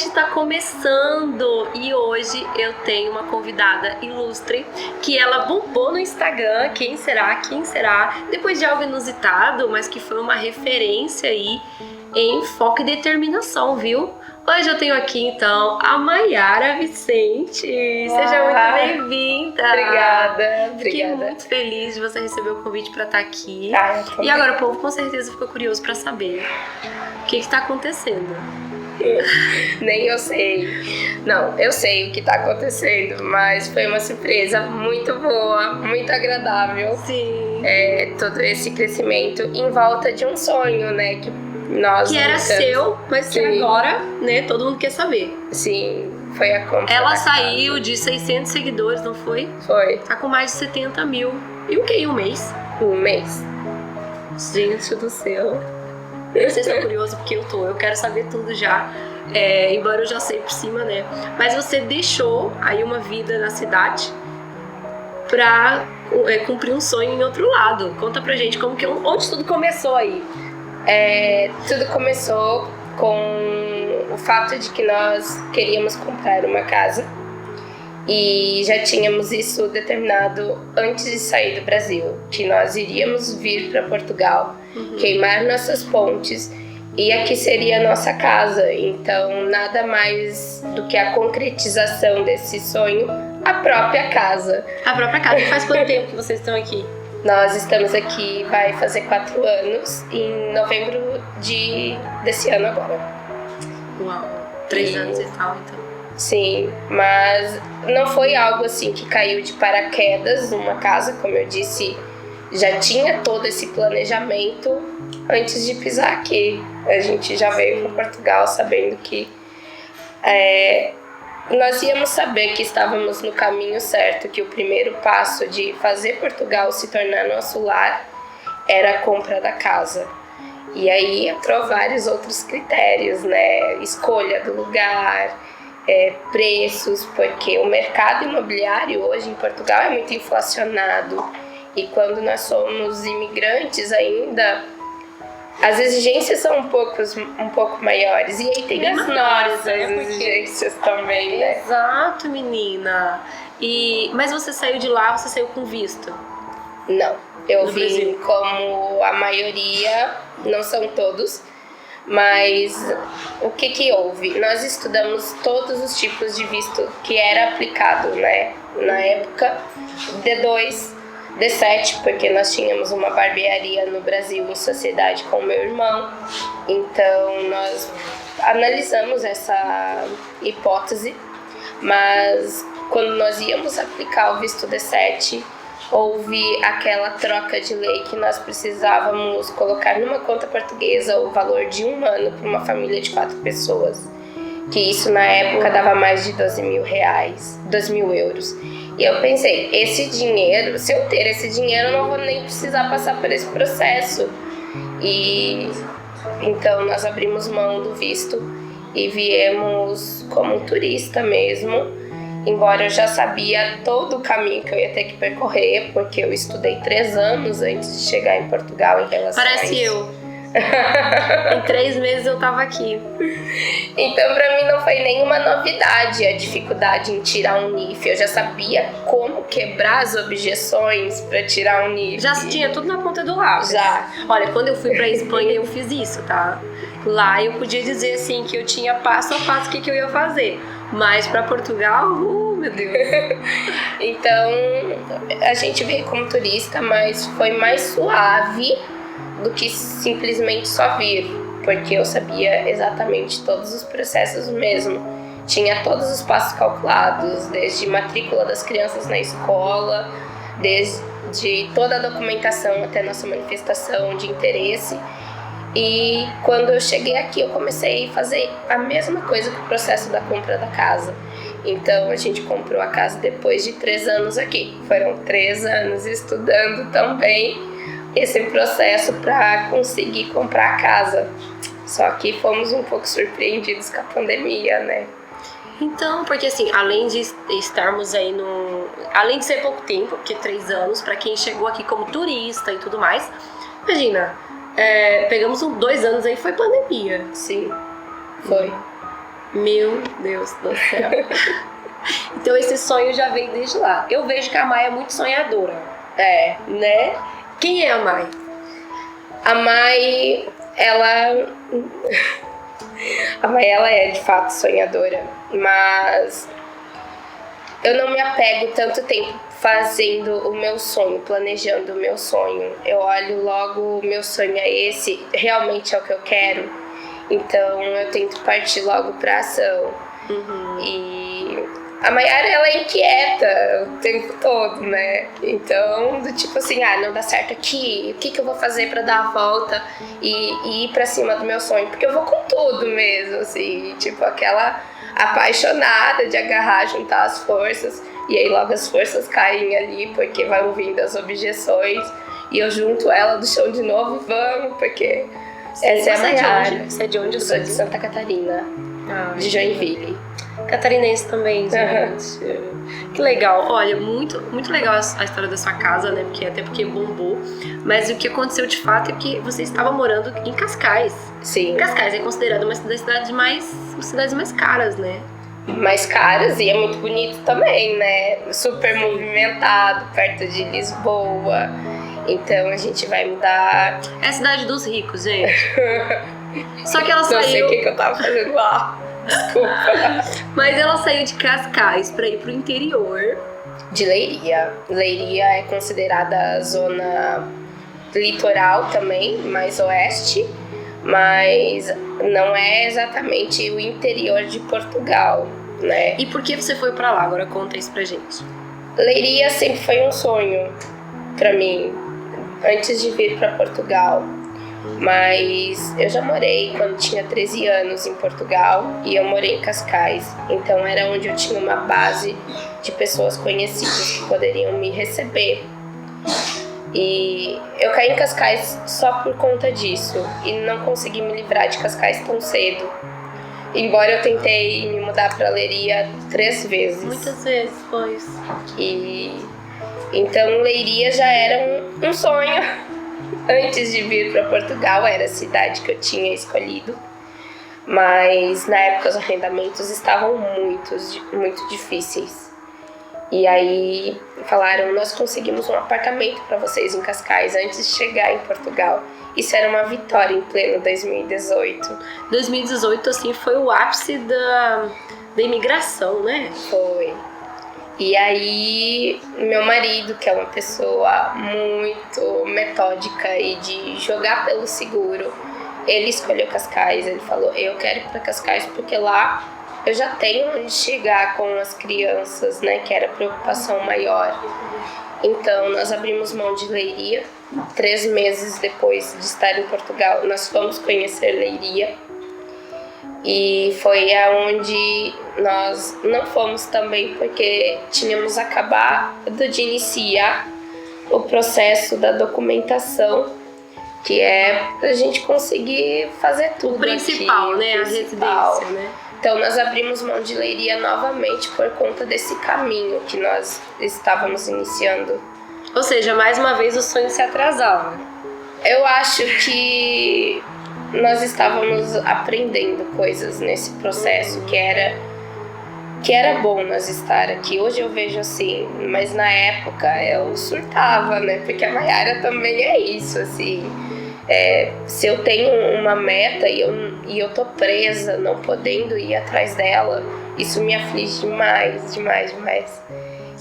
podcast está começando e hoje eu tenho uma convidada ilustre que ela bombou no Instagram. Quem será? Quem será? Depois de algo inusitado, mas que foi uma referência aí em foco e determinação, viu? Hoje eu tenho aqui então a Maiara Vicente. Seja muito bem-vinda. Obrigada. Fiquei muito feliz de você receber o convite para estar aqui. Eu também. E agora o povo com certeza ficou curioso para saber o que está acontecendo. Nem eu sei. Não, eu sei o que tá acontecendo, mas foi uma surpresa muito boa, muito agradável. Sim. Todo esse crescimento em volta de um sonho, né? Que nós era lutamos. seu, mas que Sim. agora, né, todo mundo quer saber. Sim, foi a compra. Ela da saiu casa. de 600 seguidores, não foi? Foi Tá com mais de 70 mil. E o que? Em um mês? um mês. Gente do céu. Vocês estão curiosos porque eu tô. Eu quero saber tudo já. Embora eu já sei por cima, né? Mas você deixou aí uma vida na cidade pra cumprir um sonho em outro lado. Conta pra gente onde tudo começou aí. Tudo começou com o fato de que nós queríamos comprar uma casa e já tínhamos isso determinado antes de sair do Brasil, que nós iríamos vir para Portugal, queimar nossas pontes e aqui seria a nossa casa. Então nada mais do que a concretização desse sonho, a própria casa. A própria casa. Faz quanto tempo que vocês estão aqui? Nós estamos aqui, vai fazer 4 anos, em novembro desse ano agora. Uau, 3 anos e tal, então. Sim, mas não foi algo assim que caiu de paraquedas numa casa, como eu disse, já tinha todo esse planejamento antes de pisar aqui. A gente já veio para Portugal sabendo que nós íamos saber que estávamos no caminho certo, que o primeiro passo de fazer Portugal se tornar nosso lar era a compra da casa. E aí entrou vários outros critérios, né? Escolha do lugar, preços, porque o mercado imobiliário hoje em Portugal é muito inflacionado. E quando nós somos imigrantes ainda, as exigências são um pouco maiores. E aí tem as nossas exigências também, né? Exato, menina. Mas você saiu de lá, você saiu com visto? Não, eu No vim Brasil. como a maioria, não são todos, mas o que houve? Nós estudamos todos os tipos de visto que era aplicado, né? Na época, D2, D7, porque nós tínhamos uma barbearia no Brasil em sociedade com o meu irmão. Então nós analisamos essa hipótese, mas quando nós íamos aplicar o visto D7, houve aquela troca de lei que nós precisávamos colocar numa conta portuguesa o valor de 1 ano para uma família de 4 pessoas. Que isso na época dava mais de 12 mil euros. E eu pensei, esse dinheiro, se eu ter esse dinheiro, eu não vou nem precisar passar por esse processo. E então nós abrimos mão do visto e viemos como turista mesmo. Embora eu já sabia todo o caminho que eu ia ter que percorrer, porque eu estudei 3 anos antes de chegar em Portugal em relação a Parece isso. eu. Em 3 meses eu tava aqui. Então, pra mim não foi nenhuma novidade a dificuldade em tirar um NIF. Eu já sabia como quebrar as objeções pra tirar um NIF. Já tinha tudo na ponta do lápis. Já. Olha, quando eu fui pra Espanha eu fiz isso, tá? Lá eu podia dizer assim que eu tinha passo a passo o que eu ia fazer. Mas pra Portugal, meu Deus. Então, a gente veio como turista, mas foi mais suave do que simplesmente só vir, porque eu sabia exatamente todos os processos mesmo. Tinha todos os passos calculados, desde matrícula das crianças na escola, desde toda a documentação até nossa manifestação de interesse. E quando eu cheguei aqui, eu comecei a fazer a mesma coisa que o processo da compra da casa. Então, a gente comprou a casa depois de 3 anos aqui. Foram 3 anos estudando também esse processo para conseguir comprar a casa. Só que fomos um pouco surpreendidos com a pandemia, né? Então, porque assim, além de estarmos aí além de ser pouco tempo, porque 3 anos, pra quem chegou aqui como turista e tudo mais, imagina, pegamos 2 anos aí, foi pandemia. Sim, foi. Meu Deus do céu. Então esse sonho já veio desde lá. Eu vejo que a Mai é muito sonhadora. Né? Quem é a Mai? A Mai, ela é de fato sonhadora, mas eu não me apego tanto tempo fazendo o meu sonho, planejando o meu sonho. Eu olho logo, o meu sonho é esse, realmente é o que eu quero. Então eu tento partir logo pra ação. E a Mayara, ela é inquieta o tempo todo, né? Então, do tipo assim, não dá certo aqui, o que eu vou fazer pra dar a volta e ir pra cima do meu sonho? Porque eu vou com tudo mesmo, assim, tipo aquela apaixonada de agarrar, juntar as forças, e aí logo as forças caem ali, porque vão vindo as objeções, e eu junto ela do chão de novo e vamos, porque essa é a Mayara. Você é de onde? Eu sou de Santa Catarina, de Joinville. Catarinense também, gente. Que legal. Olha, muito, muito legal a história da sua casa, né? Até porque bombou. Mas o que aconteceu de fato é que você estava morando em Cascais. Sim. Cascais é considerada uma das cidades mais caras, né? Mais caras, e é muito bonito também, né? Super movimentado, perto de Lisboa. Então a gente vai mudar. É a cidade dos ricos, gente. Só que ela saiu. Não sei o que eu tava fazendo lá. Desculpa. Mas ela saiu de Cascais pra ir pro interior. De Leiria. Leiria é considerada zona litoral também, mais oeste, mas não é exatamente o interior de Portugal, né? E por que você foi pra lá? Agora conta isso pra gente. Leiria sempre foi um sonho pra mim, antes de vir pra Portugal. Mas eu já morei quando tinha 13 anos em Portugal e eu morei em Cascais. Então era onde eu tinha uma base de pessoas conhecidas que poderiam me receber. E eu caí em Cascais só por conta disso e não consegui me livrar de Cascais tão cedo. Embora eu tentei me mudar para Leiria 3 vezes. Muitas vezes, pois. Então Leiria já era um sonho. Antes de vir para Portugal, era a cidade que eu tinha escolhido. Mas na época os arrendamentos estavam muito difíceis. E aí falaram, nós conseguimos um apartamento para vocês em Cascais antes de chegar em Portugal. Isso era uma vitória em pleno 2018. 2018, assim, foi o ápice da imigração, né? Foi. E aí, meu marido, que é uma pessoa muito metódica e de jogar pelo seguro, ele escolheu Cascais. Ele falou, eu quero ir para Cascais porque lá eu já tenho onde chegar com as crianças, né, que era a preocupação maior. Então, nós abrimos mão de Leiria. 3 meses depois de estar em Portugal, nós fomos conhecer Leiria. E foi aonde nós não fomos também porque tínhamos acabado de iniciar o processo da documentação, que é pra gente conseguir fazer tudo. O principal, aqui, né? A residência, né? Então nós abrimos mão de Leiria novamente por conta desse caminho que nós estávamos iniciando. Ou seja, mais uma vez o sonho se atrasava. Eu acho que nós estávamos aprendendo coisas nesse processo que era bom nós estar aqui. Hoje eu vejo assim, mas na época eu surtava, né? Porque a Mayara também é isso, assim. Se eu tenho uma meta e eu tô presa, não podendo ir atrás dela, isso me aflige demais.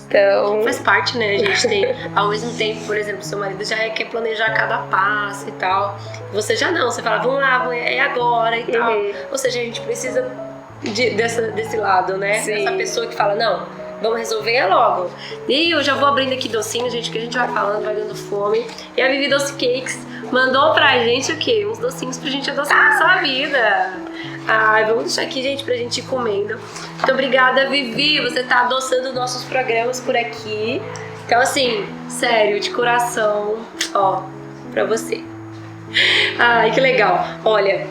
Então... Faz parte, né? A gente tem, ao mesmo tempo, por exemplo, seu marido já quer planejar cada passo e tal. Você já não, você fala, vamos lá, é agora e tal. Ou seja, a gente precisa desse lado, né? Sim. Dessa pessoa que fala, não, vamos resolver logo. E eu já vou abrindo aqui docinho, gente, que a gente vai falando, vai dando fome. E a Vivi Doce Cakes mandou pra gente o quê? Uns docinhos pra gente adoçar a nossa vida. Ai, vamos deixar aqui, gente, pra gente ir comendo. Muito obrigada, Vivi. Você tá adoçando nossos programas por aqui. Então, assim, sério, de coração, ó, pra você. Ai, que legal. Olha,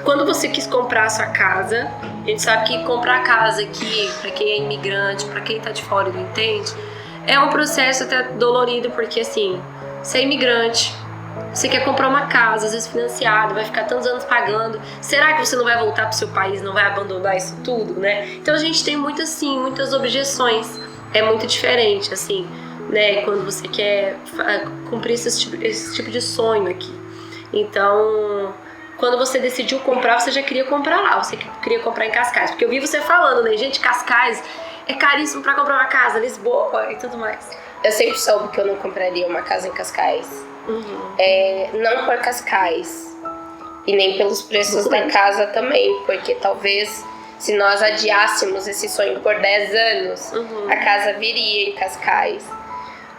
quando você quis comprar a sua casa, a gente sabe que comprar casa aqui, pra quem é imigrante, pra quem tá de fora e não entende, é um processo até dolorido, porque, assim, você é imigrante, Você quer comprar uma casa, às vezes financiada, vai ficar tantos anos pagando. Será que você não vai voltar pro seu país, não vai abandonar isso tudo, né? Então a gente tem muitas objeções. É muito diferente, assim, né? Quando você quer cumprir esse tipo de sonho aqui. Então, quando você decidiu comprar, você já queria comprar lá, você queria comprar em Cascais. Porque eu vi você falando, né? Gente, Cascais é caríssimo pra comprar uma casa, Lisboa e tudo mais. Eu sempre soube que eu não compraria uma casa em Cascais. Não por Cascais e nem pelos preços da casa também, porque talvez se nós adiássemos esse sonho por 10 anos, a casa viria em Cascais.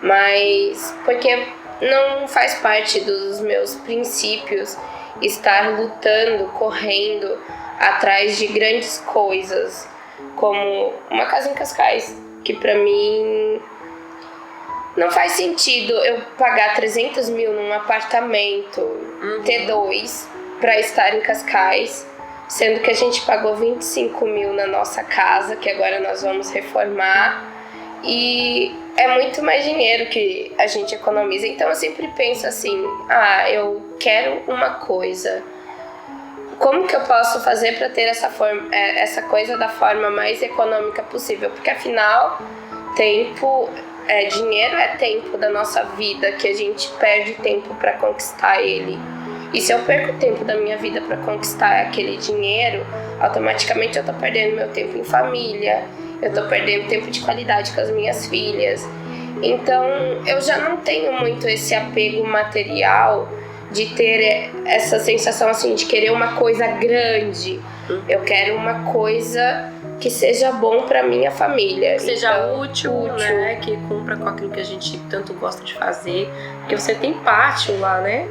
Mas porque não faz parte dos meus princípios estar lutando, correndo atrás de grandes coisas, como uma casa em Cascais, que pra mim não faz sentido eu pagar 300 mil num apartamento T2 pra estar em Cascais, sendo que a gente pagou 25 mil na nossa casa, que agora nós vamos reformar, e é muito mais dinheiro que a gente economiza. Então eu sempre penso assim, eu quero uma coisa, como que eu posso fazer para ter essa coisa da forma mais econômica possível? Porque afinal, dinheiro é tempo da nossa vida, que a gente perde tempo para conquistar ele. E se eu perco tempo da minha vida para conquistar aquele dinheiro, automaticamente eu tô perdendo meu tempo em família, eu tô perdendo tempo de qualidade com as minhas filhas. Então eu já não tenho muito esse apego material de ter essa sensação assim de querer uma coisa grande. Eu quero uma coisa que seja bom para minha família, que seja útil, né? Que cumpra com aquilo que a gente tanto gosta de fazer. Porque você tem pátio lá, né?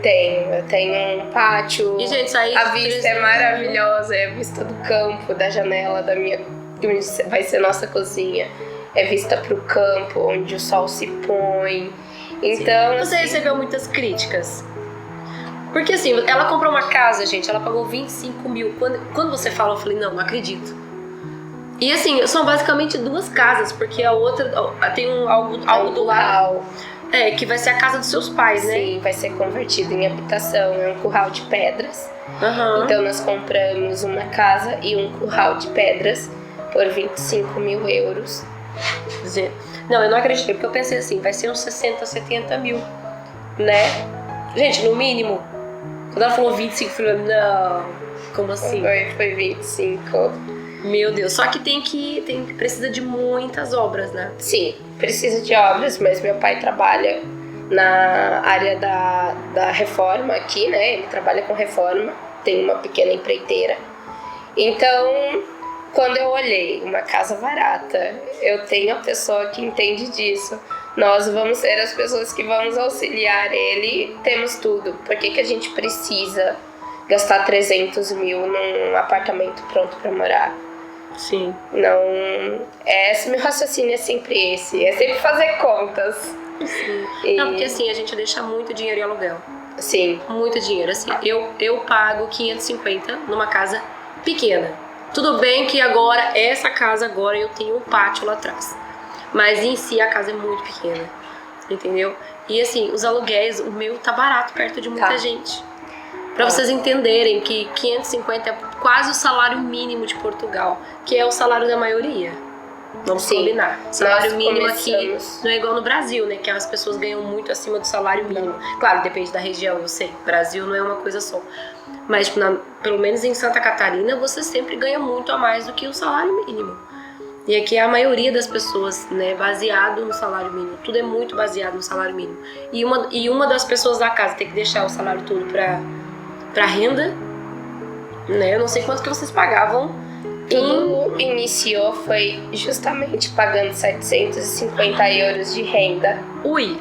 Eu tenho um pátio. E, gente, aí a vista é maravilhosa, é a vista do campo, da janela da minha, onde vai ser nossa cozinha. É vista pro campo, onde o sol se põe. Então, você recebeu muitas críticas? Porque assim, ela comprou uma casa, gente, ela pagou 25 mil. Quando você falou, eu falei, não acredito. E assim, são basicamente 2 casas, porque a outra tem algo do lado. Que vai ser a casa dos seus pais, né? Sim, vai ser convertido em habitação. É um curral de pedras. Então nós compramos uma casa e um curral de pedras por 25 mil euros. Não, eu não acreditei, porque eu pensei assim, vai ser uns 60, 70 mil, né? Gente, no mínimo. Quando ela falou 25, eu falei, não, como assim? Foi 25. Meu Deus, só que precisa de muitas obras, né? Sim, precisa de obras, mas meu pai trabalha na área da reforma aqui, né? Ele trabalha com reforma, tem uma pequena empreiteira. Então, quando eu olhei uma casa barata, eu tenho a pessoa que entende disso. Nós vamos ser as pessoas que vamos auxiliar ele, temos tudo. Por que a gente precisa gastar 300 mil num apartamento pronto para morar? Sim. Não, meu raciocínio é sempre esse, é sempre fazer contas. Sim. Não, porque assim, a gente deixa muito dinheiro em aluguel. Sim. Muito dinheiro, assim. Eu pago 550 numa casa pequena. Tudo bem que essa casa eu tenho um pátio lá atrás. Mas em si a casa é muito pequena, entendeu? E assim, os aluguéis, o meu tá barato perto de muita gente. Pra vocês entenderem que 550 é quase o salário mínimo de Portugal, que é o salário da maioria. Vamos combinar. O salário mínimo aqui não é igual no Brasil, né? Que as pessoas ganham muito acima do salário mínimo. Claro, depende da região, eu sei. Brasil não é uma coisa só. Mas pelo menos em Santa Catarina, você sempre ganha muito a mais do que o salário mínimo. E aqui é a maioria das pessoas, né, baseado no salário mínimo. Tudo é muito baseado no salário mínimo. E uma das pessoas da casa tem que deixar o salário todo pra renda, né? Eu não sei quanto que vocês pagavam. Tudo iniciou foi justamente pagando 750 euros de renda. Ui!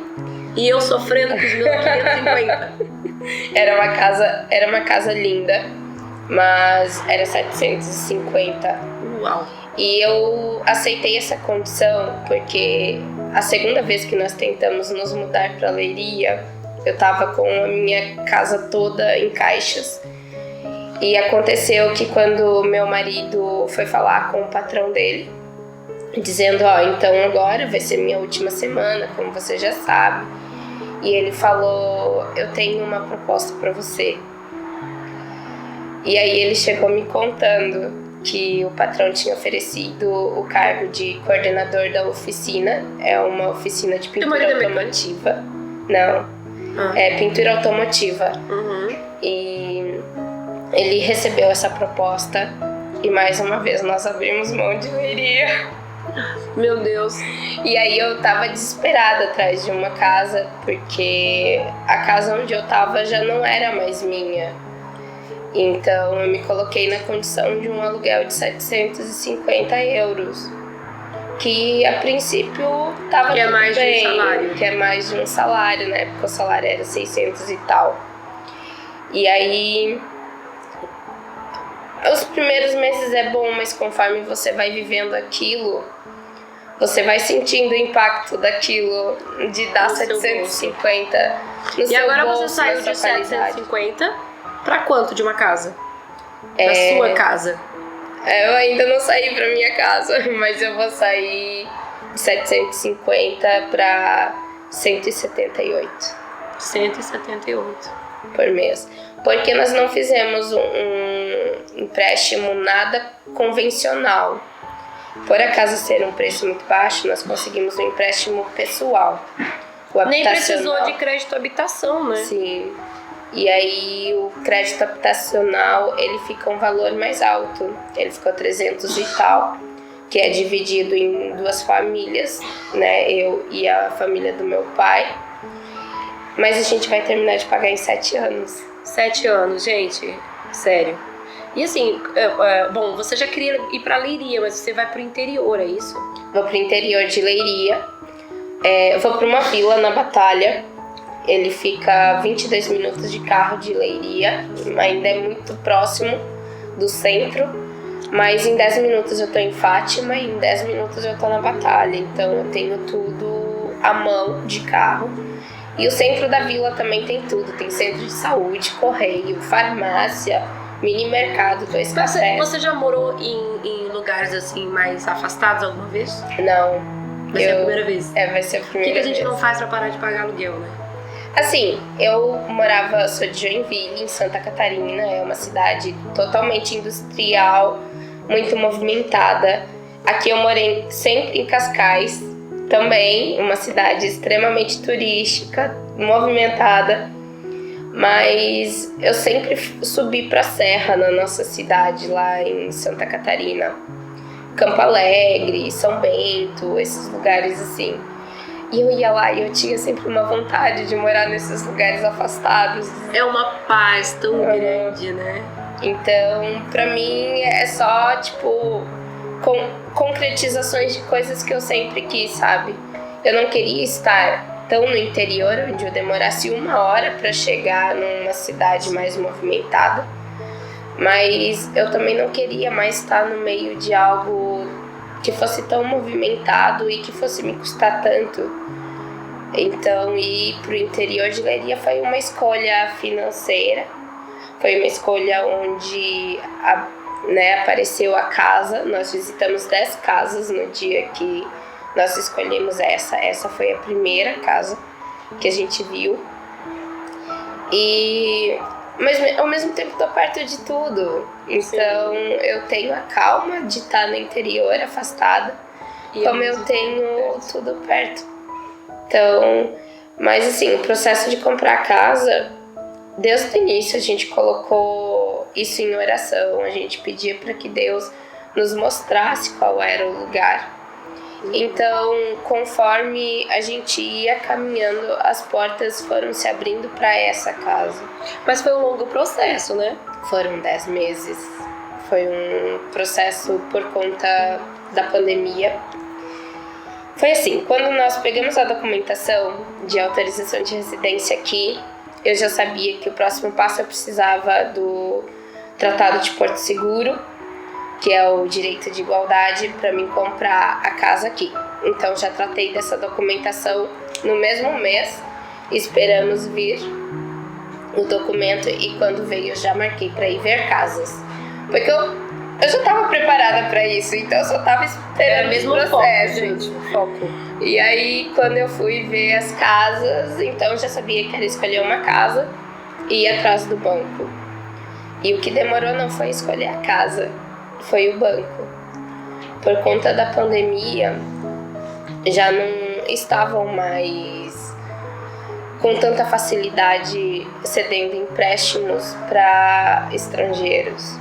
E eu sofrendo com os meus 550. Era uma casa linda, mas era 750. Uau! E eu aceitei essa condição porque a segunda vez que nós tentamos nos mudar para Leiria, eu tava com a minha casa toda em caixas. E aconteceu que quando meu marido foi falar com o patrão dele, dizendo, então agora vai ser minha última semana, como você já sabe. E ele falou: eu tenho uma proposta para você. E aí ele chegou me contando que o patrão tinha oferecido o cargo de coordenador da oficina. É uma oficina de pintura automotiva. Não, é pintura automotiva. E ele recebeu essa proposta e mais uma vez nós abrimos mão de Leiria. Meu Deus. E aí eu tava desesperada atrás de uma casa, porque a casa onde eu tava já não era mais minha. Então eu me coloquei na condição de um aluguel de 750 euros. Que a princípio tava que tudo é mais bem, de um salário. Que é mais de um salário, né? Porque o salário era 600 e tal. E aí os primeiros meses é bom, mas conforme você vai vivendo aquilo, você vai sentindo o impacto daquilo de dar 750 no e seu agora bolso, você saiu na de sua 750 para quanto de uma casa? Da sua casa? Eu ainda não saí pra minha casa, mas eu vou sair de 750 para 178. 178 por mês. Porque nós não fizemos um empréstimo nada convencional. Por acaso ser um preço muito baixo, nós conseguimos um empréstimo pessoal. Nem precisou de crédito habitação, né? Sim. E aí o crédito habitacional, ele fica um valor mais alto. Ele ficou 300 e tal, que é dividido em duas famílias, né? Eu e a família do meu pai. Mas a gente vai terminar de pagar em 7 anos. 7 anos, gente. Sério. E assim, bom, você já queria ir pra Leiria, mas você vai pro interior, é isso? Vou pro interior de Leiria. Eu vou pra uma vila na Batalha. Ele fica 22 minutos de carro de Leiria. Ainda é muito próximo do centro. Mas em 10 minutos eu tô em Fátima e em 10 minutos eu tô na Batalha. Então eu tenho tudo à mão de carro. E o centro da vila também tem tudo. Tem centro de saúde, correio, farmácia, mini mercado, 2 cafés. Você já morou em lugares assim mais afastados alguma vez? Não. Vai ser a primeira vez? Vai ser a primeira vez. O que a gente não faz pra parar de pagar aluguel, né? Assim, sou de Joinville, em Santa Catarina. É uma cidade totalmente industrial, muito movimentada. Aqui eu morei sempre em Cascais, também uma cidade extremamente turística, movimentada. Mas eu sempre subi pra serra na nossa cidade, lá em Santa Catarina. Campo Alegre, São Bento, esses lugares assim. E eu ia lá e eu tinha sempre uma vontade de morar nesses lugares afastados. É uma paz tão grande, né? Então, pra mim, é só, tipo, concretizações de coisas que eu sempre quis, sabe? Eu não queria estar tão no interior, onde eu demorasse 1 hora pra chegar numa cidade mais movimentada. Mas eu também não queria mais estar no meio de algo que fosse tão movimentado e que fosse me custar tanto. Então, ir pro interior de Leiria foi uma escolha financeira. Foi uma escolha onde apareceu a casa. Nós visitamos 10 casas no dia que nós escolhemos essa. Essa foi a primeira casa que a gente viu. Mas ao mesmo tempo estou perto de tudo. Então eu tenho a calma de estar no interior, afastada, como eu tenho tudo perto. Então, mas assim, o processo de comprar a casa, desde o início a gente colocou isso em oração. A gente pedia para que Deus nos mostrasse qual era o lugar. Então, conforme a gente ia caminhando, as portas foram se abrindo para essa casa. Mas foi um longo processo, né? Foram 10 meses. Foi um processo por conta da pandemia. Foi assim, quando nós pegamos a documentação de autorização de residência aqui, eu já sabia que o próximo passo eu precisava do Tratado de Porto Seguro, que é o direito de igualdade, para mim comprar a casa aqui. Então já tratei dessa documentação no mesmo mês, esperamos vir o documento e quando veio eu já marquei para ir ver casas. Porque eu já tava preparada pra isso, então eu só tava esperando mesmo o processo. foco, gente, foco. E aí, quando eu fui ver as casas, então eu já sabia que era escolher uma casa e ir atrás do banco. E o que demorou não foi escolher a casa, foi o banco. Por conta da pandemia, já não estavam mais com tanta facilidade cedendo empréstimos para estrangeiros.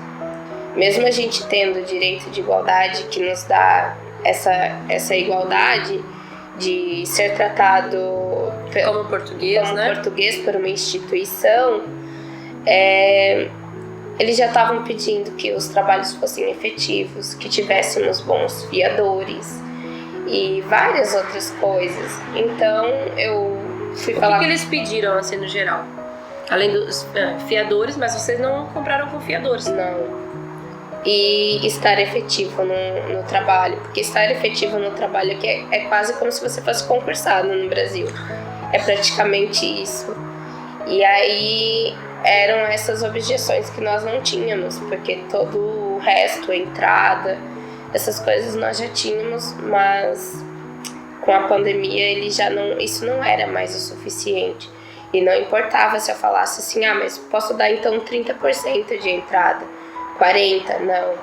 Mesmo a gente tendo o direito de igualdade, que nos dá essa igualdade de ser tratado Como português, né? português por uma instituição, eles já estavam pedindo que os trabalhos fossem efetivos, que tivéssemos bons fiadores e várias outras coisas. Então eu fui falar... O que eles pediram, assim, no geral? Além dos fiadores, mas vocês não compraram com fiadores. Não. E estar efetivo no trabalho, porque estar efetivo no trabalho aqui é quase como se você fosse concursado no Brasil. É praticamente isso. E aí eram essas objeções que nós não tínhamos, porque todo o resto, a entrada, essas coisas nós já tínhamos, mas com a pandemia isso não era mais o suficiente. E não importava se eu falasse assim, mas posso dar então 30% de entrada, 40%, não.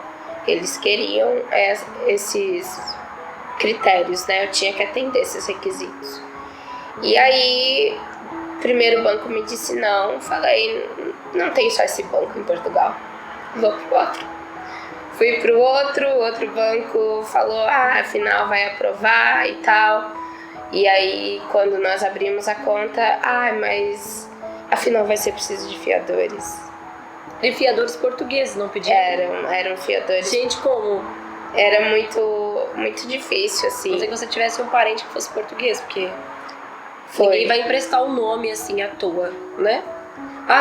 Eles queriam esses critérios, né? Eu tinha que atender esses requisitos. E aí, primeiro o banco me disse não, falei, não tem só esse banco em Portugal, vou pro outro. Fui pro outro banco falou, afinal vai aprovar e tal. E aí, quando nós abrimos a conta, mas afinal vai ser preciso de fiadores. E fiadores portugueses, não pediram? Eram fiadores. Gente, como? Era muito, muito difícil, assim. Não sei que você tivesse um parente que fosse português, porque Foi. ninguém vai emprestar o nome, assim, à toa, né?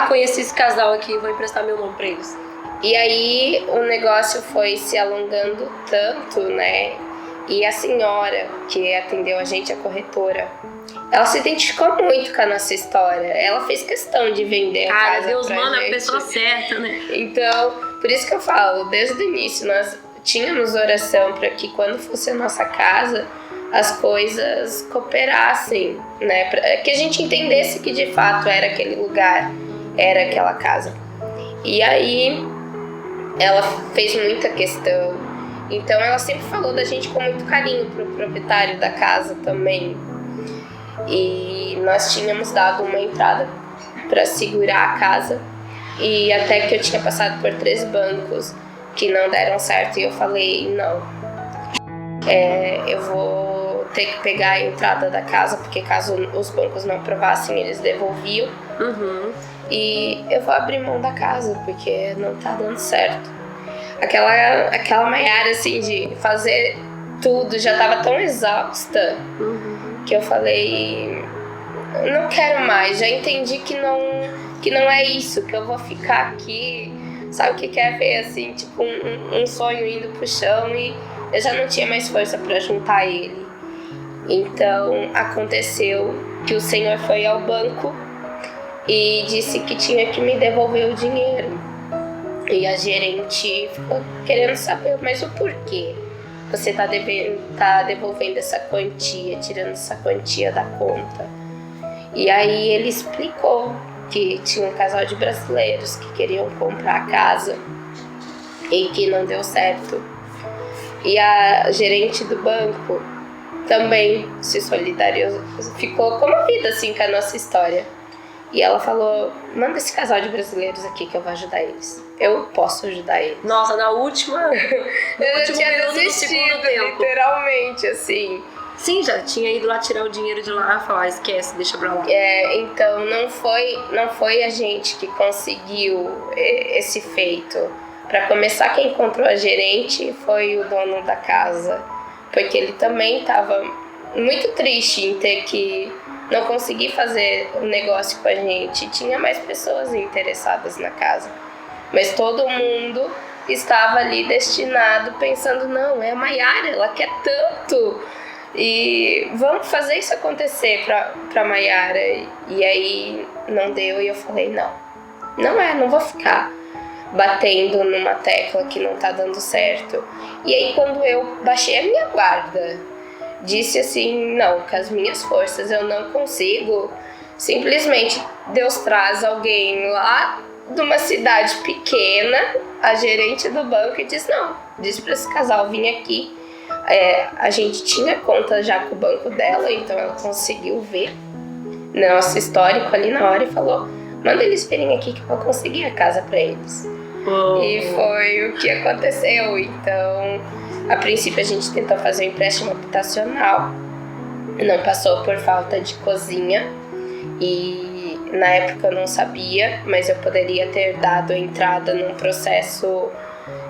Conheci esse casal aqui, vou emprestar meu nome pra eles. E aí, o negócio foi se alongando tanto, né? E a senhora que atendeu a gente, a corretora, ela se identificou muito com a nossa história. Ela fez questão de vender a casa Deus pra manda gente. a pessoa certa, né? Então, por isso que eu falo, desde o início, nós tínhamos oração para que quando fosse a nossa casa, as coisas cooperassem, né? Pra que a gente entendesse que de fato era aquele lugar, era aquela casa. E aí, ela fez muita questão. Então ela sempre falou da gente com muito carinho pro proprietário da casa também. E nós tínhamos dado uma entrada para segurar a casa. E até que eu tinha passado por 3 bancos que não deram certo. E eu falei, não. Eu vou ter que pegar a entrada da casa, porque caso os bancos não aprovassem, eles devolviam. Uhum. E eu vou abrir mão da casa, porque não tá dando certo. Aquela Maiara, assim, de fazer tudo, já tava tão exausta, que eu falei, não quero mais, já entendi que não é isso, que eu vou ficar aqui, sabe o que quer ver, assim, tipo um sonho indo pro chão, e eu já não tinha mais força para juntar ele. Então aconteceu que o senhor foi ao banco e disse que tinha que me devolver o dinheiro. E a gerente ficou querendo saber, mas o porquê? Você tá devolvendo essa quantia, tirando essa quantia da conta. E aí ele explicou que tinha um casal de brasileiros que queriam comprar a casa e que não deu certo. E a gerente do banco também se solidarizou, ficou comovida assim com a nossa história. E ela falou, manda esse casal de brasileiros aqui que eu vou ajudar eles. Eu posso ajudar eles. Nossa, na última... eu já tinha desistido, literalmente, assim. Sim, já tinha ido lá tirar o dinheiro de lá e falar, esquece, deixa pra lá. Então não foi a gente que conseguiu esse feito. Pra começar, quem encontrou a gerente foi o dono da casa. Porque ele também estava muito triste em ter que não conseguir fazer o negócio com a gente. Tinha mais pessoas interessadas na casa. Mas todo mundo estava ali destinado, pensando, não, é a Maiara, ela quer tanto. E vamos fazer isso acontecer pra Maiara. E aí não deu e eu falei, não vou ficar. batendo numa tecla que não tá dando certo. E aí quando eu baixei a minha guarda, disse assim, não, com as minhas forças eu não consigo, simplesmente Deus traz alguém lá de uma cidade pequena, a gerente do banco, e diz, não, diz para esse casal vir aqui. A gente tinha conta já com o banco dela, então ela conseguiu ver nosso histórico ali na hora e falou, manda eles virem aqui que eu vou conseguir a casa para eles. E foi o que aconteceu. Então, a princípio a gente tentou fazer um empréstimo habitacional, não passou por falta de cozinha, e na época eu não sabia, mas eu poderia ter dado entrada num processo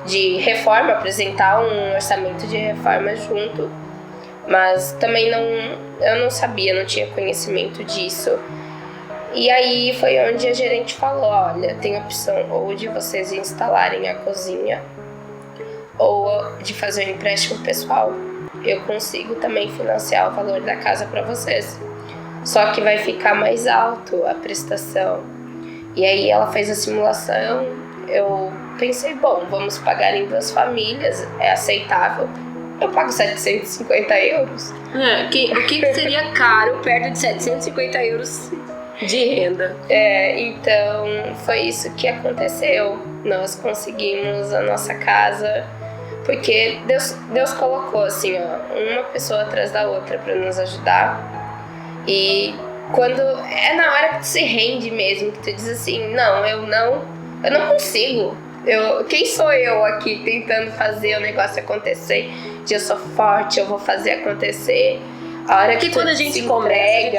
de reforma, apresentar um orçamento de reforma junto, mas também eu não sabia, não tinha conhecimento disso. E aí foi onde a gerente falou, olha, tem opção ou de vocês instalarem a cozinha ou de fazer um empréstimo pessoal. Eu consigo também financiar o valor da casa para vocês, só que vai ficar mais alto a prestação. E aí ela fez a simulação, eu pensei, bom, vamos pagar em 2 famílias, é aceitável. Eu pago 750 euros. O que seria caro perto de 750 euros de renda? Então foi isso que aconteceu. Nós conseguimos a nossa casa porque Deus colocou assim, ó, uma pessoa atrás da outra para nos ajudar. E quando é na hora que tu se rende mesmo, que tu diz assim, não, eu não consigo. Quem sou eu aqui tentando fazer o negócio acontecer? Eu sou forte, eu vou fazer acontecer. A hora que quando a gente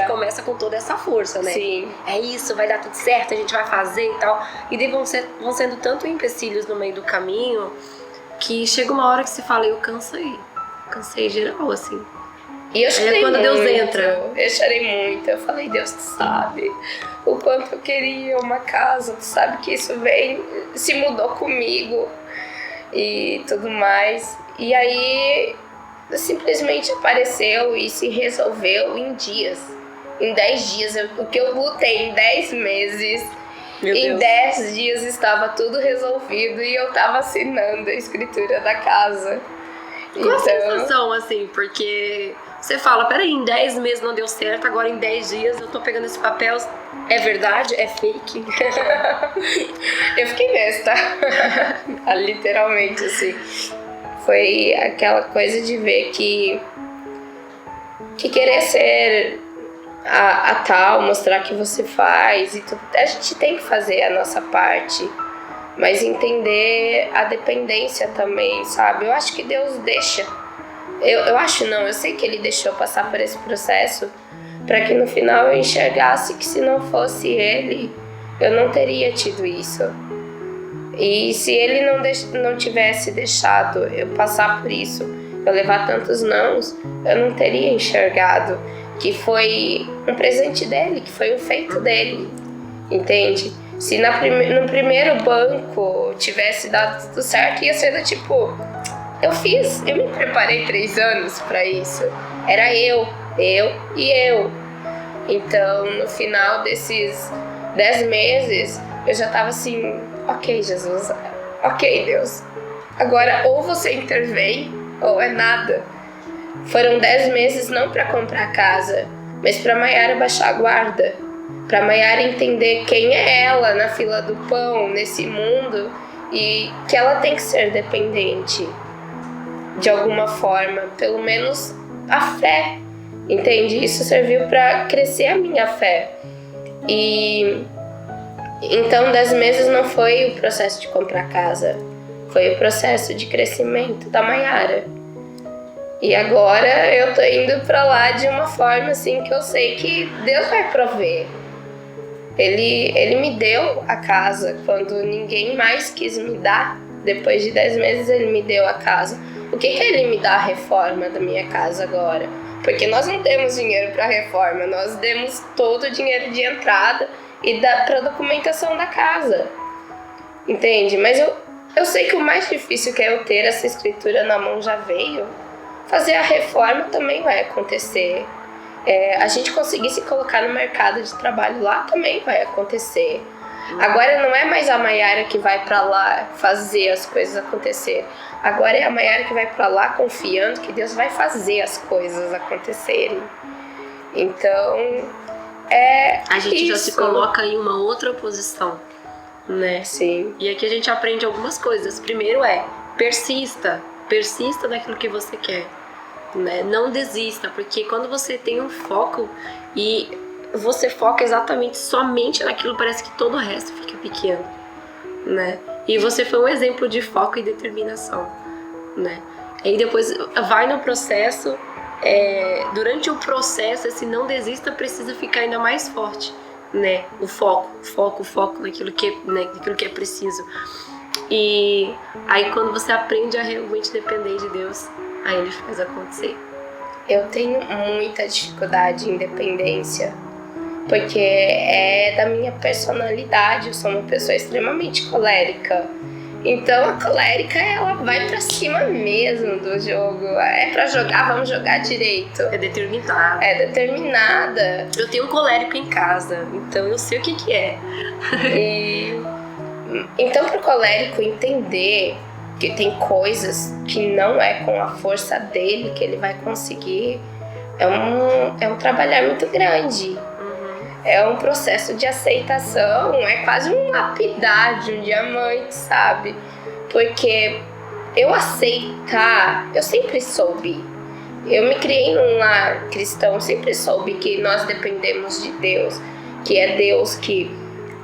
começa com toda essa força, né? Sim. É isso, vai dar tudo certo, a gente vai fazer e tal. E daí vão sendo tanto empecilhos no meio do caminho que chega uma hora que você fala, eu cansei. Cansei geral, assim. E eu chorei quando muito, Deus entra. Eu chorei muito, eu falei, Deus, tu sabe o quanto eu queria uma casa, tu sabe que isso se mudou comigo e tudo mais. E aí simplesmente apareceu e se resolveu em dias. Em 10 dias, o que eu lutei em 10 meses, em 10 dias estava tudo resolvido e eu tava assinando a escritura da casa. Qual a sensação, assim, porque você fala, peraí, em 10 meses não deu certo, agora em 10 dias eu tô pegando esse papel, é verdade? É fake? Eu fiquei besta, literalmente, assim. Foi aquela coisa de ver que querer ser a tal, mostrar que você faz, e tudo, a gente tem que fazer a nossa parte. Mas entender a dependência também, sabe? Eu acho que Deus deixa. Eu acho não, eu sei que Ele deixou passar por esse processo para que no final eu enxergasse que se não fosse Ele, eu não teria tido isso. E se Ele não tivesse deixado eu passar por isso, eu levar tantos nãos, eu não teria enxergado que foi um presente dEle, que foi um feito dEle, entende? Se no primeiro banco tivesse dado tudo certo, ia ser do tipo, eu me preparei 3 anos para isso. Era eu. Então, no final desses 10 meses, eu já tava assim, ok, Jesus, ok, Deus. Agora, ou você intervém, ou é nada. Foram 10 meses não para comprar casa, mas para Maiara baixar a guarda. Para Maiara entender quem é ela na fila do pão, nesse mundo, e que ela tem que ser dependente de alguma forma, pelo menos a fé, entende? Isso serviu para crescer a minha fé. E então 10 meses não foi o processo de comprar casa, foi o processo de crescimento da Maiara. E agora eu tô indo para lá de uma forma assim que eu sei que Deus vai prover. Ele me deu a casa quando ninguém mais quis me dar. Depois de 10 meses ele me deu a casa. O que ele me dá a reforma da minha casa agora? Porque nós não temos dinheiro para reforma, nós demos todo o dinheiro de entrada e para documentação da casa. Entende? Mas eu sei que o mais difícil que é eu ter essa escritura na mão já veio. Fazer a reforma também vai acontecer. A gente conseguir se colocar no mercado de trabalho lá também vai acontecer. Agora não é mais a Maiara que vai pra lá fazer as coisas acontecer. Agora é a Maiara que vai pra lá confiando que Deus vai fazer as coisas acontecerem. Então, a gente isso. já se coloca em uma outra posição, né? Sim. E aqui a gente aprende algumas coisas. Primeiro persista naquilo que você quer, né? Não desista, porque quando você tem um foco e você foca exatamente somente naquilo, parece que todo o resto fica pequeno, né? E você foi um exemplo de foco e determinação, né? E depois vai no processo, durante o processo, esse não desista precisa ficar ainda mais forte, né? O foco naquilo que é preciso. E aí quando você aprende a realmente depender de Deus, aí Ele faz acontecer. Eu tenho muita dificuldade em dependência, porque é da minha personalidade. Eu sou uma pessoa extremamente colérica. Então a colérica, ela vai pra cima mesmo do jogo. É pra jogar, vamos jogar direito. É determinada. É determinada. Eu tenho um colérico em casa, então eu sei o que é. Então pro colérico entender que tem coisas que não é com a força dele que ele vai conseguir, é um trabalhar muito grande. É um processo de aceitação, é quase um lapidar de um diamante, sabe? Porque eu aceitar, eu sempre soube. Eu me criei num lar cristão, sempre soube que nós dependemos de Deus, que é Deus que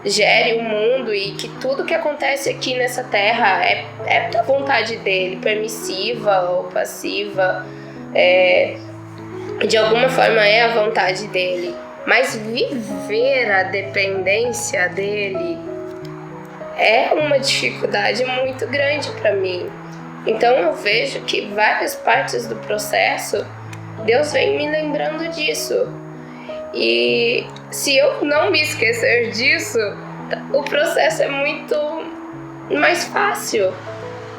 gere o mundo e que tudo que acontece aqui nessa terra é da vontade dele, permissiva ou passiva, de alguma forma é a vontade dele. Mas viver a dependência dele é uma dificuldade muito grande para mim. Então eu vejo que várias partes do processo, Deus vem me lembrando disso. E se eu não me esquecer disso, o processo é muito mais fácil,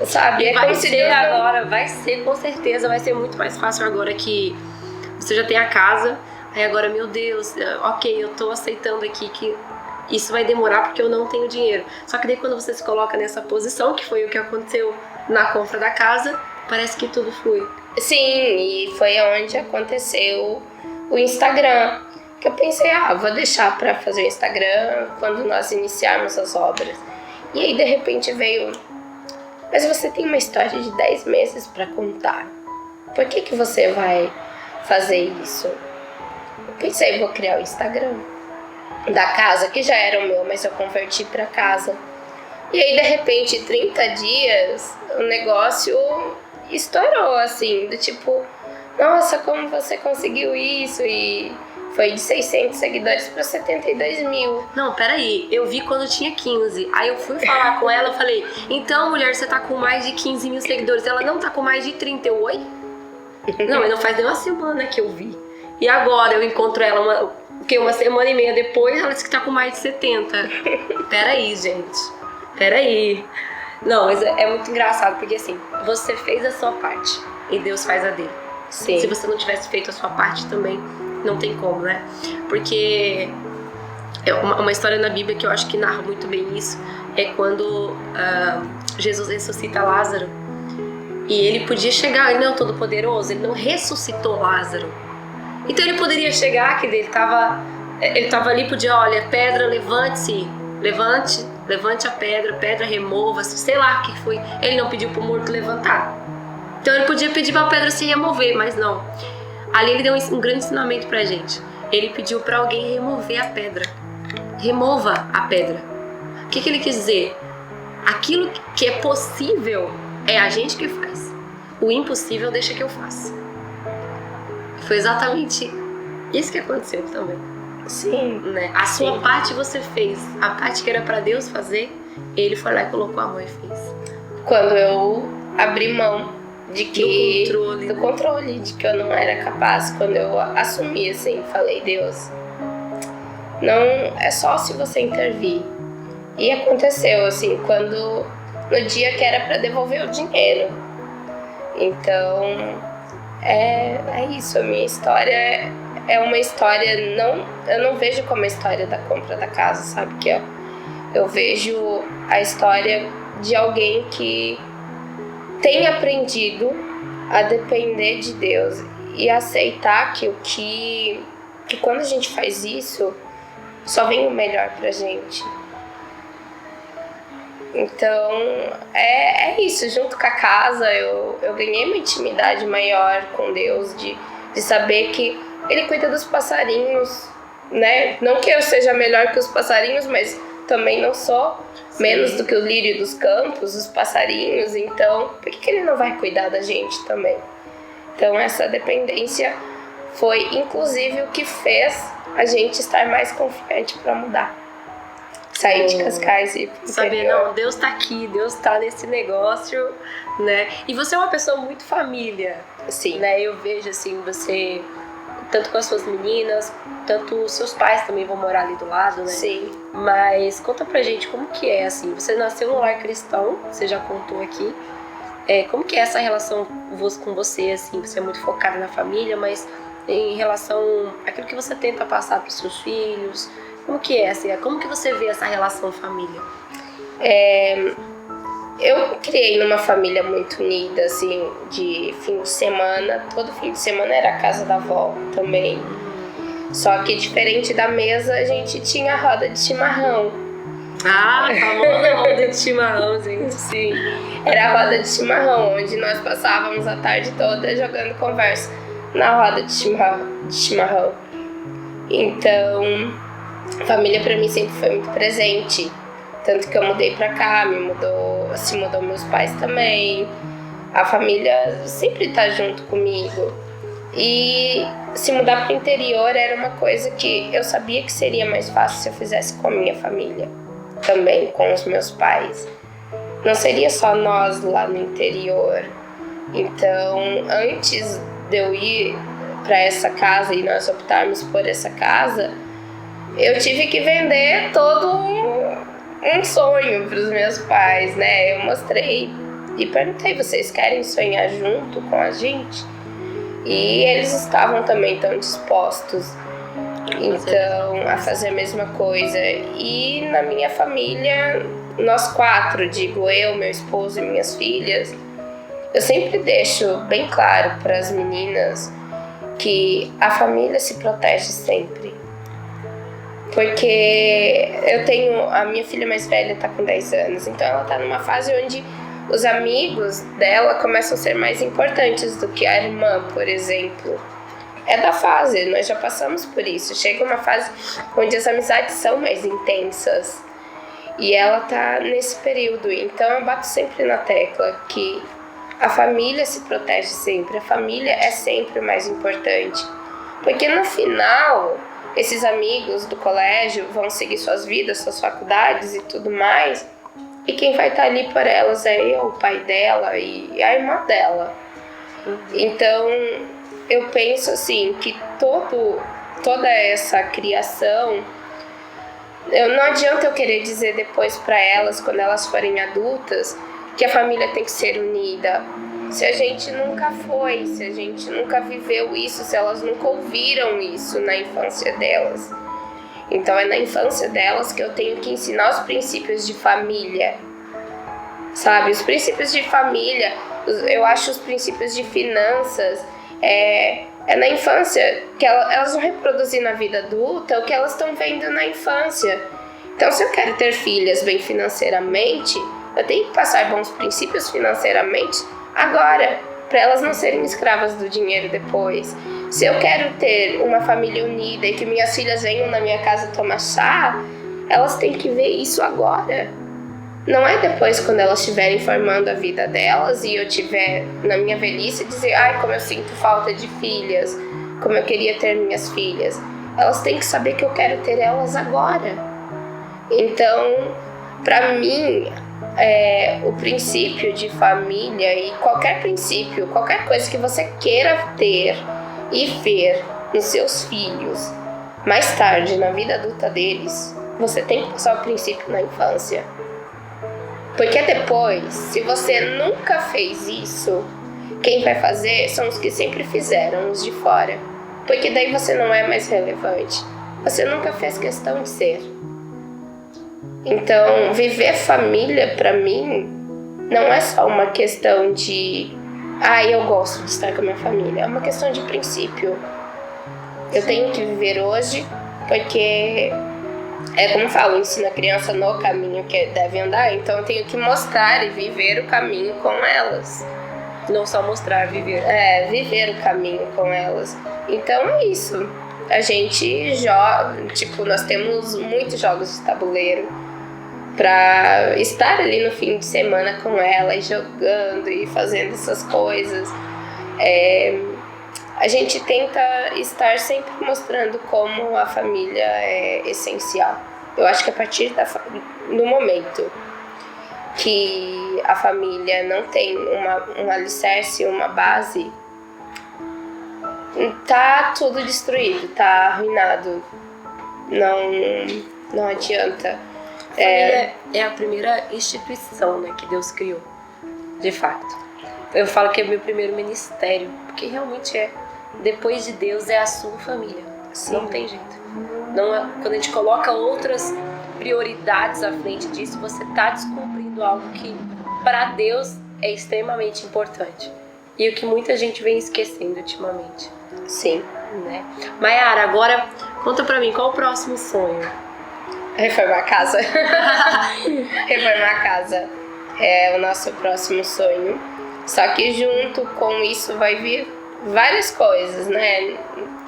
sabe? E vai ser agora, vai ser com certeza, vai ser muito mais fácil agora que você já tem a casa. Aí agora, meu Deus, ok, eu tô aceitando aqui que isso vai demorar porque eu não tenho dinheiro. Só que daí quando você se coloca nessa posição, que foi o que aconteceu na compra da casa, parece que tudo flui. Sim, e foi onde aconteceu o Instagram. Que eu pensei, vou deixar pra fazer o Instagram quando nós iniciarmos as obras. E aí de repente veio, mas você tem uma história de 10 meses pra contar. Por que você vai fazer isso? Eu pensei, vou criar o Instagram da casa, que já era o meu, mas eu converti pra casa. E aí, de repente, 30 dias, o negócio estourou, assim, do tipo, nossa, como você conseguiu isso? E foi de 600 seguidores para 72 mil. Não, peraí, eu vi quando tinha 15. Aí eu fui falar com ela, eu falei, então, mulher, você tá com mais de 15 mil seguidores. Ela, não, tá com mais de 30. Eu, oi? Não, mas não faz nem uma semana que eu vi. E agora eu encontro ela uma semana e meia depois, ela disse que tá com mais de 70. Peraí, gente. Peraí. Não, mas é muito engraçado, porque assim, você fez a sua parte e Deus faz a dele. Sim. Se você não tivesse feito a sua parte também, não tem como, né? Porque é uma história na Bíblia que eu acho que narra muito bem isso. É quando Jesus ressuscita Lázaro. E ele podia chegar, ele não é o Todo-Poderoso, ele não ressuscitou Lázaro. Então ele poderia chegar, que ele tava ali, podia, olha, pedra, levante-se, levante a pedra remova-se, sei lá o que foi. Ele não pediu pro morto levantar. Então ele podia pedir pra pedra se remover, mas não. Ali ele deu um grande ensinamento pra gente. Ele pediu pra alguém remover a pedra. Remova a pedra. O que ele quis dizer? Aquilo que é possível é a gente que faz. O impossível deixa que eu faça. Foi exatamente isso que aconteceu também. Sim. Né? A sua parte você fez. A parte que era pra Deus fazer, ele foi lá e colocou a mão e fez. Quando eu abri mão de que do controle, de que eu não era capaz, quando eu assumi assim, falei, Deus, não é só se você intervir. E aconteceu assim, no dia que era para devolver o dinheiro. Então é isso, a minha história é uma história, eu não vejo como a história da compra da casa, sabe, que Eu vejo a história de alguém que tem aprendido a depender de Deus e aceitar que quando a gente faz isso, só vem o melhor pra gente. Então, é isso. Junto com a casa, eu ganhei uma intimidade maior com Deus, de saber que Ele cuida dos passarinhos, né? Não que eu seja melhor que os passarinhos, mas também não sou. Sim. Menos do que o lírio dos campos, os passarinhos. Então, por que Ele não vai cuidar da gente também? Então, essa dependência foi, inclusive, o que fez a gente estar mais confiante para mudar. Sair de Cascais e saber, não, Deus tá aqui, Deus tá nesse negócio, né? E você é uma pessoa muito família. Sim. Né? Eu vejo, assim, você, tanto com as suas meninas, tanto os seus pais também vão morar ali do lado, né? Sim. Mas conta pra gente como que é, assim, você nasceu num lar cristão, você já contou aqui. Como que é essa relação com você, assim? Você é muito focada na família, mas em relação àquilo que você tenta passar pros seus filhos, como que é, assim? Como que você vê essa relação família? Eu criei numa família muito unida, assim, de fim de semana. Todo fim de semana era a casa da avó também. Só que diferente da mesa, a gente tinha a roda de chimarrão. Ah, a famosa roda de chimarrão, gente. Sim, era a roda de chimarrão, onde nós passávamos a tarde toda jogando conversa na roda de chimarrão. Então, a família pra mim sempre foi muito presente. Tanto que eu mudei pra cá, se mudou meus pais também. A família sempre tá junto comigo. E se mudar pro interior era uma coisa que eu sabia que seria mais fácil se eu fizesse com a minha família. Também com os meus pais. Não seria só nós lá no interior. Então, antes de eu ir para essa casa e nós optarmos por essa casa, eu tive que vender todo um sonho para os meus pais, né? Eu mostrei e perguntei, vocês querem sonhar junto com a gente? E eles estavam também tão dispostos. Então, a fazer a mesma coisa. E na minha família, nós 4, digo eu, meu esposo e minhas filhas, eu sempre deixo bem claro para as meninas que a família se protege sempre. Porque eu tenho, a minha filha mais velha está com 10 anos, então ela está numa fase onde os amigos dela começam a ser mais importantes do que a irmã, por exemplo. É da fase, nós já passamos por isso. Chega uma fase onde as amizades são mais intensas. E ela tá nesse período. Então eu bato sempre na tecla que a família se protege sempre. A família é sempre o mais importante. Porque no final, esses amigos do colégio vão seguir suas vidas, suas faculdades e tudo mais. E quem vai estar ali por elas é eu, o pai dela e a irmã dela. Então, eu penso assim, que toda essa criação, não adianta eu querer dizer depois para elas, quando elas forem adultas, que a família tem que ser unida. Se a gente nunca foi, se a gente nunca viveu isso, se elas nunca ouviram isso na infância delas. Então é na infância delas que eu tenho que ensinar os princípios de família, sabe? Os princípios de família, eu acho os princípios de finanças, é na infância que elas vão reproduzir na vida adulta o que elas estão vendo na infância. Então, se eu quero ter filhas bem financeiramente, eu tenho que passar bons princípios financeiramente agora, para elas não serem escravas do dinheiro depois. Se eu quero ter uma família unida e que minhas filhas venham na minha casa tomar chá, elas têm que ver isso agora. Não é depois, quando elas estiverem formando a vida delas e eu estiver na minha velhice dizer, ai, como eu sinto falta de filhas, como eu queria ter minhas filhas. Elas têm que saber que eu quero ter elas agora. Então, para mim, o princípio de família e qualquer princípio, qualquer coisa que você queira ter e ver nos seus filhos mais tarde, na vida adulta deles, você tem que passar o princípio na infância. Porque depois, se você nunca fez isso, quem vai fazer são os que sempre fizeram, os de fora. Porque daí você não é mais relevante. Você nunca fez questão de ser. Então, viver família pra mim não é só uma questão de eu gosto de estar com a minha família. É uma questão de princípio. Eu tenho que viver hoje porque como eu falo, ensina a criança no caminho que deve andar. Então eu tenho que mostrar e viver o caminho com elas. Não só mostrar, viver. Viver o caminho com elas. Então é isso. A gente joga, nós temos muitos jogos de tabuleiro pra estar ali no fim de semana com ela e jogando e fazendo essas coisas. A gente tenta estar sempre mostrando como a família é essencial. Eu acho que a partir do momento que a família não tem um alicerce, uma base, tá tudo destruído, tá arruinado. Não adianta. A família é a primeira instituição, né, que Deus criou, de fato. Eu falo que é o meu primeiro ministério, porque realmente é. Depois de Deus é a sua família. Sim. Não tem jeito. Quando a gente coloca outras prioridades à frente disso, você está descumprindo algo que para Deus é extremamente importante. E o que muita gente vem esquecendo ultimamente. Sim. Né? Mayara, agora conta pra mim, qual o próximo sonho? Reformar a casa. Reformar a casa é o nosso próximo sonho. Só que junto com isso vai vir várias coisas, né?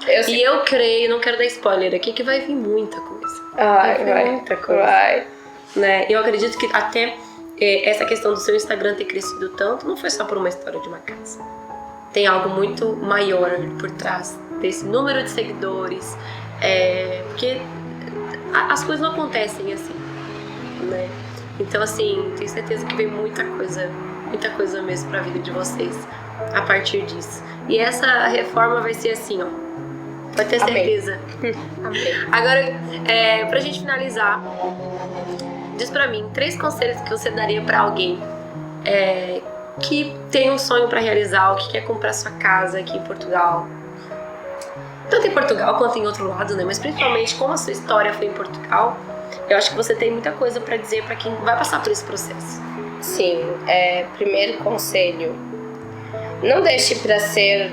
Eu creio, não quero dar spoiler aqui, que vai vir muita coisa. Vai muita coisa. Vai. Né? Eu acredito que até essa questão do seu Instagram ter crescido tanto não foi só por uma história de uma casa. Tem algo muito maior por trás desse número de seguidores. Porque as coisas não acontecem assim, né? Então, assim, tenho certeza que vem muita coisa mesmo pra vida de vocês a partir disso. E essa reforma vai ser assim, ó. Pode ter certeza. Amém. Agora, pra gente finalizar, diz pra mim 3 conselhos que você daria pra alguém que tem um sonho pra realizar, ou que quer comprar sua casa aqui em Portugal. Tanto em Portugal quanto em outro lado, né? Mas principalmente como a sua história foi em Portugal, eu acho que você tem muita coisa pra dizer pra quem vai passar por esse processo. Sim, primeiro conselho, não deixe pra ser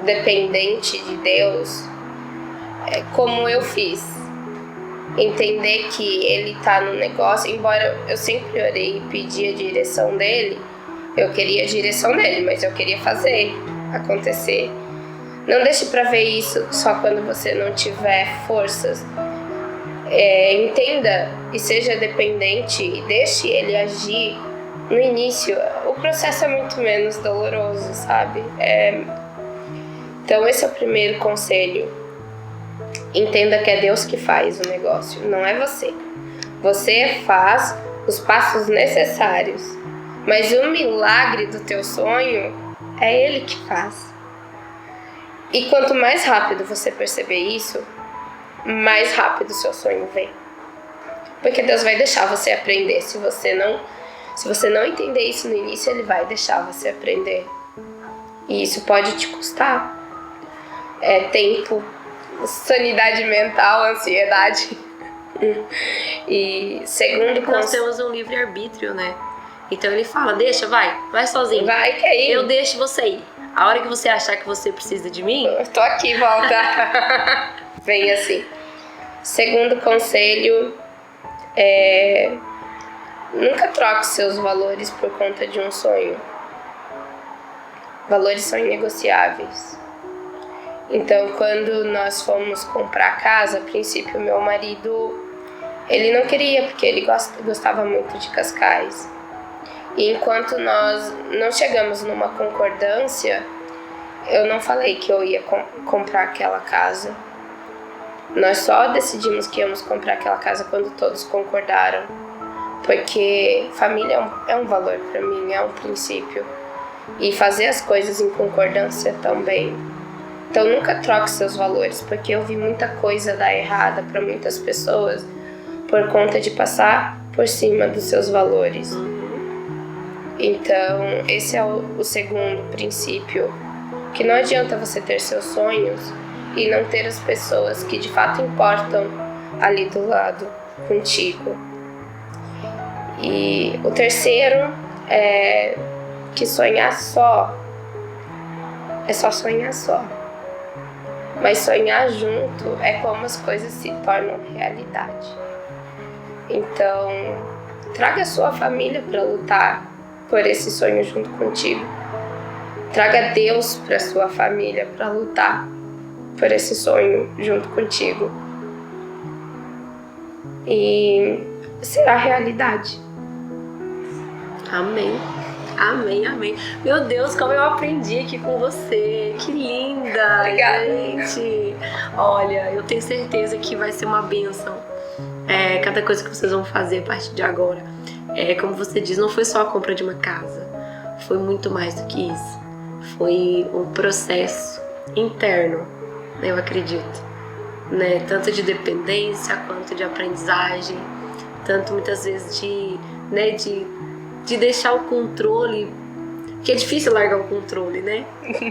dependente de Deus como eu fiz. Entender que Ele tá no negócio, embora eu sempre orei e pedi a direção dEle, eu queria a direção dEle, mas eu queria fazer acontecer. Não deixe pra ver isso só quando você não tiver forças. Entenda e seja dependente e deixe Ele agir no início. O processo é muito menos doloroso, sabe? Então esse é o primeiro conselho. Entenda que é Deus que faz o negócio, não é você. Você faz os passos necessários, mas o milagre do teu sonho é Ele que faz. E quanto mais rápido você perceber isso, mais rápido o seu sonho vem. Porque Deus vai deixar você aprender. Se você não entender isso no início, Ele vai deixar você aprender. E isso pode te custar tempo, sanidade mental, ansiedade. E segundo nós temos um livre-arbítrio, né? Então Ele fala, deixa, vai sozinho. Vai que é eu deixo você ir. A hora que você achar que você precisa de mim, eu tô aqui, volta. Vem assim. Segundo conselho, nunca troque seus valores por conta de um sonho. Valores são inegociáveis. Então, quando nós fomos comprar casa, a princípio, meu marido, ele não queria, porque ele gostava muito de Cascais. E enquanto nós não chegamos numa concordância, eu não falei que eu ia comprar aquela casa. Nós só decidimos que íamos comprar aquela casa quando todos concordaram. Porque família é um valor para mim, é um princípio. E fazer as coisas em concordância também. Então nunca troque seus valores, porque eu vi muita coisa dar errada para muitas pessoas por conta de passar por cima dos seus valores. Então esse é o segundo princípio, que não adianta você ter seus sonhos e não ter as pessoas que de fato importam ali do lado contigo. E o terceiro é que sonhar só é só sonhar só. Mas sonhar junto é como as coisas se tornam realidade. Então, traga a sua família para lutar por esse sonho junto contigo. Traga Deus para sua família para lutar por esse sonho junto contigo. E será realidade. Amém. Amém, amém. Meu Deus, como eu aprendi aqui com você. Que linda. Obrigada. Gente. Olha, eu tenho certeza que vai ser uma bênção. Cada coisa que vocês vão fazer a partir de agora. Como você diz, não foi só a compra de uma casa. Foi muito mais do que isso. Foi um processo interno, eu acredito. Né? Tanto de dependência quanto de aprendizagem. Tanto muitas vezes de deixar o controle, que é difícil largar o controle, né?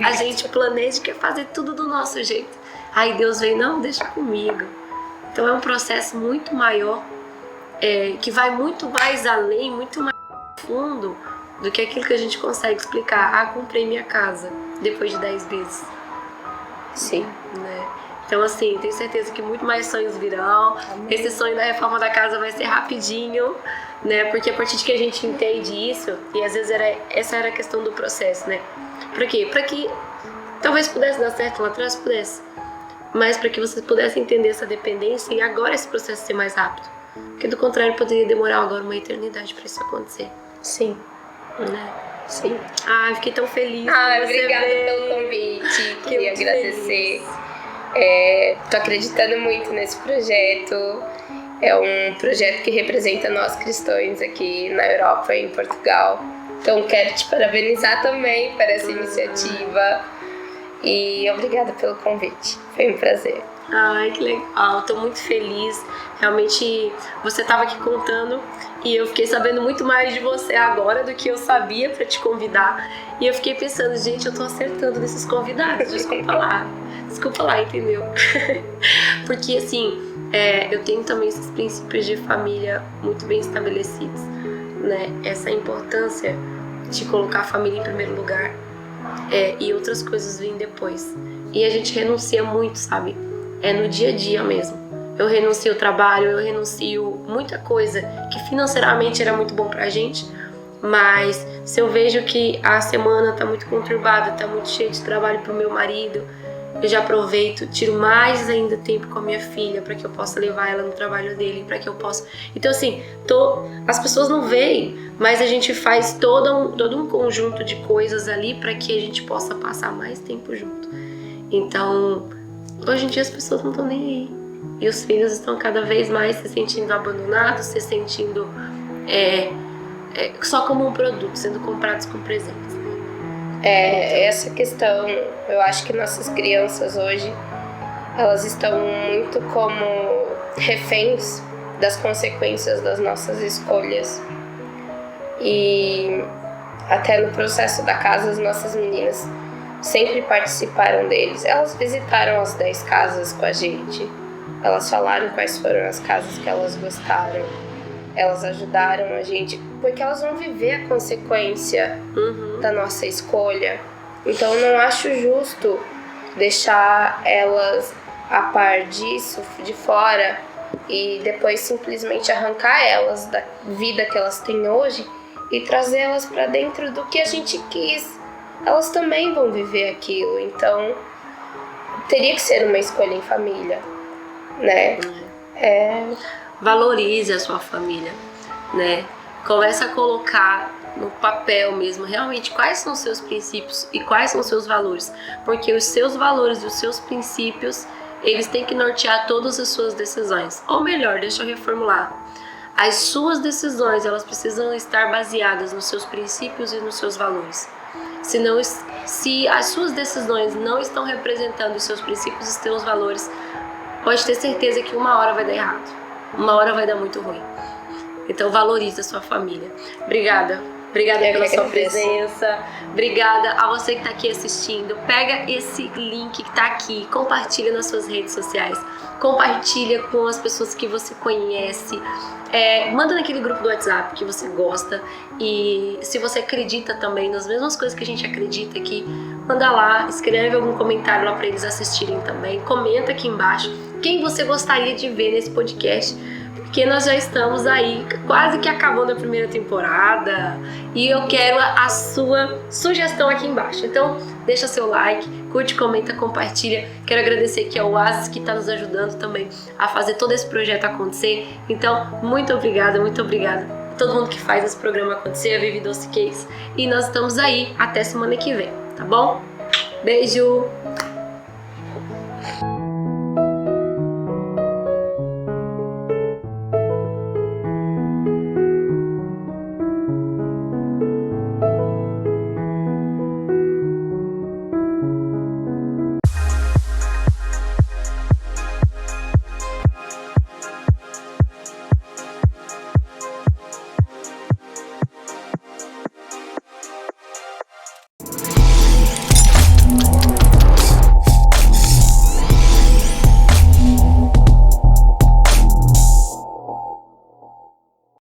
A gente planeja e quer fazer tudo do nosso jeito. Aí Deus vem, não, deixa comigo. Então é um processo muito maior, que vai muito mais além, muito mais fundo do que aquilo que a gente consegue explicar. Ah, comprei minha casa depois de 10 vezes. Sim. Né? Então, assim, tenho certeza que muito mais sonhos virão. Amém. Esse sonho da reforma da casa vai ser rapidinho, né? Porque a partir de que a gente entende isso, e às vezes essa era a questão do processo, né? Pra quê? Pra que talvez pudesse dar certo lá atrás, pudesse. Mas para que vocês pudessem entender essa dependência e agora esse processo ser mais rápido. Porque do contrário, poderia demorar agora uma eternidade para isso acontecer. Sim. Né? Sim. Ai, fiquei tão feliz. Obrigada pelo convite. Queria agradecer. Tô acreditando muito nesse projeto. É um projeto que representa nós cristãos aqui na Europa e em Portugal. Então quero te parabenizar também por essa iniciativa. E obrigada pelo convite. Foi um prazer. Ai, que legal. Tô muito feliz. Realmente, você estava aqui contando e eu fiquei sabendo muito mais de você agora do que eu sabia para te convidar. E eu fiquei pensando, gente, eu tô acertando nesses convidados. Desculpa lá, entendeu? Porque, assim, eu tenho também esses princípios de família muito bem estabelecidos, né? Essa importância de colocar a família em primeiro lugar. E outras coisas vêm depois. E a gente renuncia muito, sabe? No dia a dia mesmo. Eu renuncio ao trabalho, eu renuncio muita coisa que financeiramente era muito bom pra gente, mas se eu vejo que a semana tá muito conturbada, tá muito cheia de trabalho pro meu marido, eu já aproveito, tiro mais ainda tempo com a minha filha para que eu possa levar ela no trabalho dele, para que eu possa... Então assim, as pessoas não veem, mas a gente faz todo um conjunto de coisas ali para que a gente possa passar mais tempo junto. Então, hoje em dia as pessoas não estão nem aí. E os filhos estão cada vez mais se sentindo abandonados, se sentindo só como um produto, sendo comprados com presentes. Essa questão, eu acho que nossas crianças hoje, elas estão muito como reféns das consequências das nossas escolhas. E até no processo da casa, as nossas meninas sempre participaram deles. Elas visitaram as 10 casas com a gente. Elas falaram quais foram as casas que elas gostaram. Elas ajudaram a gente, porque elas vão viver a consequência da nossa escolha. Então, eu não acho justo deixar elas a par disso, de fora, e depois simplesmente arrancar elas da vida que elas têm hoje e trazer elas para dentro do que a gente quis. Elas também vão viver aquilo, então teria que ser uma escolha em família, né? Valorize a sua família, né? Comece a colocar no papel mesmo realmente quais são os seus princípios e quais são os seus valores, porque os seus valores e os seus princípios, eles têm que nortear todas as suas decisões. Ou melhor, deixa eu reformular. As suas decisões, elas precisam estar baseadas nos seus princípios e nos seus valores. Se as suas decisões não estão representando os seus princípios e os seus valores, pode ter certeza que uma hora vai dar errado. Uma hora vai dar muito ruim. Então valorize a sua família. Obrigada Obrigada Eu pela que sua agradeço. presença. Obrigada a você que está aqui assistindo. Pega esse link que está aqui, compartilha nas suas redes sociais, compartilha com as pessoas que você conhece, manda naquele grupo do WhatsApp que você gosta, e se você acredita também nas mesmas coisas que a gente acredita aqui, manda lá, escreve algum comentário lá para eles assistirem também, comenta aqui embaixo quem você gostaria de ver nesse podcast, porque nós já estamos aí quase que acabando a primeira temporada e eu quero a sua sugestão aqui embaixo. Então deixa seu like, curte, comenta, compartilha. Quero agradecer aqui ao Oasis que está nos ajudando também a fazer todo esse projeto acontecer. Então muito obrigada a todo mundo que faz esse programa acontecer, a Vivi Doce Cakes, e nós estamos aí até semana que vem, tá bom? Beijo!